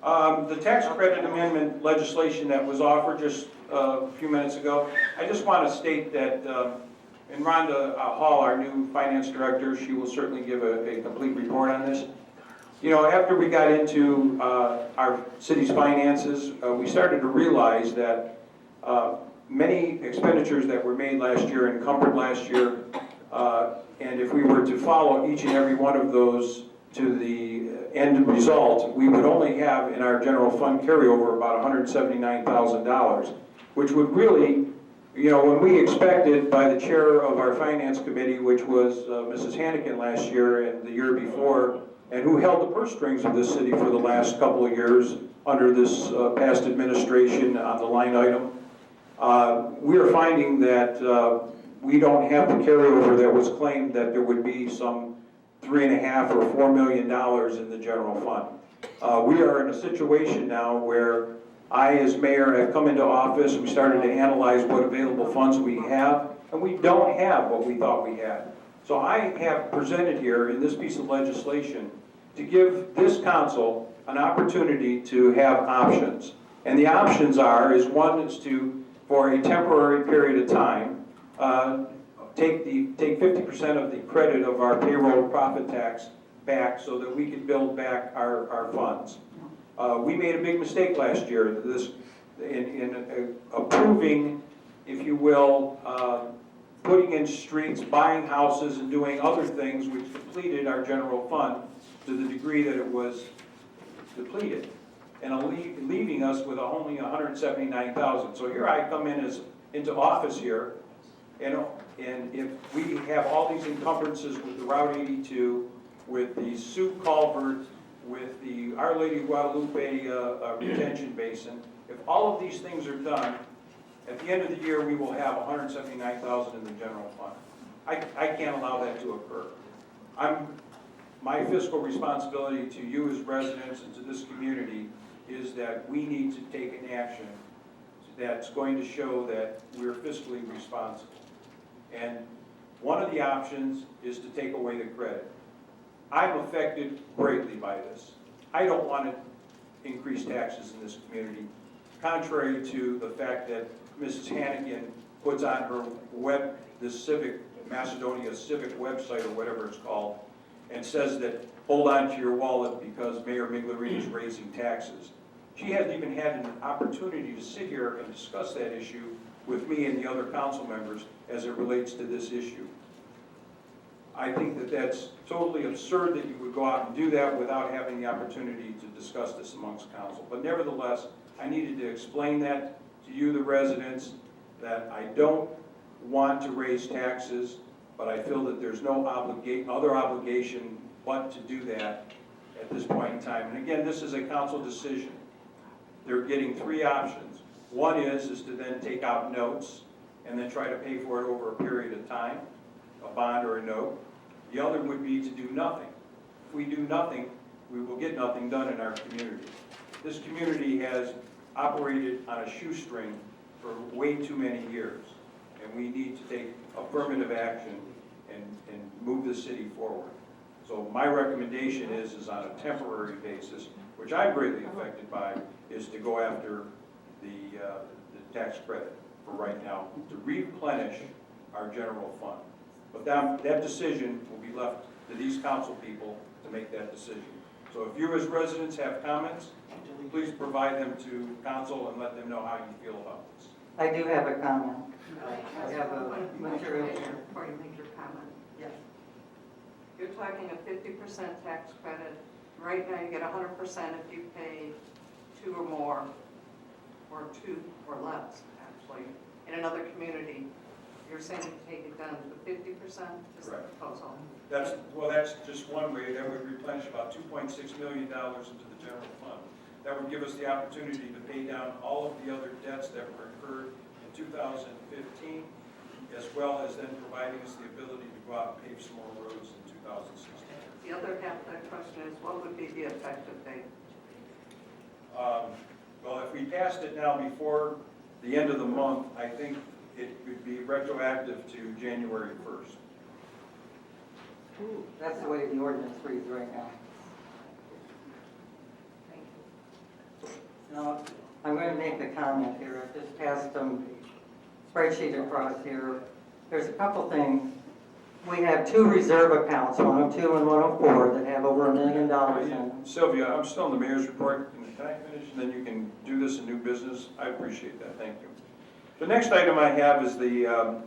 The tax credit amendment legislation that was offered just a few minutes ago, I just want to state that, and Rhonda Hall, our new finance director, she will certainly give a complete report on this. You know, after we got into our city's finances, we started to realize that many expenditures that were made last year, encumbered last year, and if we were to follow each and every one of those to the end result, we would only have in our general fund carryover about $179,000, which would really, you know, when we expected by the chair of our finance committee, which was Mrs. Hannigan last year and the year before, and who held the purse strings of this city for the last couple of years under this past administration on the line item, we are finding that we don't have the carryover that was claimed that there would be some $3.5 or $4 million in the general fund. We are in a situation now where I, as mayor, have come into office. We started to analyze what available funds we have, and we don't have what we thought we had. So I have presented here in this piece of legislation to give this council an opportunity to have options. And the options is one is to, for a temporary period of time, take 50% of the credit of our payroll profit tax back so that we can build back our funds. We made a big mistake last year in approving, if you will, putting in streets, buying houses, and doing other things which depleted our general fund to the degree that it was depleted, and leaving us with only $179,000. So here I come into office here, and if we have all these encumbrances with the Route 82, with the Sioux Culvert, with the Our Lady Guadalupe retention basin, if all of these things are done, at the end of the year we will have $179,000 in the general fund. I can't allow that to occur. My fiscal responsibility to you as residents and to this community is that we need to take an action that's going to show that we're fiscally responsible. And one of the options is to take away the credit. I'm affected greatly by this. I don't want to increase taxes in this community, contrary to the fact that Mrs. Hannigan puts on her the Macedonia Civic website or whatever it's called, and says that hold on to your wallet because Mayor Miglerini is raising taxes. She hasn't even had an opportunity to sit here and discuss that issue with me and the other council members as it relates to this issue. I think that that's totally absurd that you would go out and do that without having the opportunity to discuss this amongst council. But nevertheless, I needed to explain that to you, the residents, that I don't want to raise taxes, but I feel that there's no other obligation but to do that at this point in time. And again, this is a council decision. They're getting three options. One is to then take out notes and then try to pay for it over a period of time, a bond or a note. The other would be to do nothing. If we do nothing, we will get nothing done in our community. This community has operated on a shoestring for way too many years, and we need to take affirmative action and move the city forward. So my recommendation is on a temporary basis, which I'm greatly affected by, is to go after the tax credit for right now to replenish our general fund. But that decision will be left to these council people to make that decision. So if you as residents have comments, please provide them to council and let them know how you feel about this. I do have a comment. I have a material here. Before you make your comment. Yes. You're talking a 50% tax credit. Right now you get 100% if you pay 2 or more, or 2 or less, actually. In another community, you're saying to take it down to 50% is the proposal. That's just one way. That would replenish about $2.6 million into the general fund. That would give us the opportunity to pay down all of the other debts that were incurred in 2015, as well as then providing us the ability to go out and pave some more roads in 2016. The other half of that question is, what would be the effective date? Well, if we passed it now before the end of the month, I think it would be retroactive to January 1st. That's the way the ordinance reads right now. Thank Now, I'm going to make a comment here. I just passed them spreadsheet across here. There's a couple things. We have 2 reserve accounts, 102 and 104, that have over $1 million in. Sylvia, I'm still in the mayor's report. Can I finish, and then you can do this in new business? I appreciate that, thank you. The next item I have is the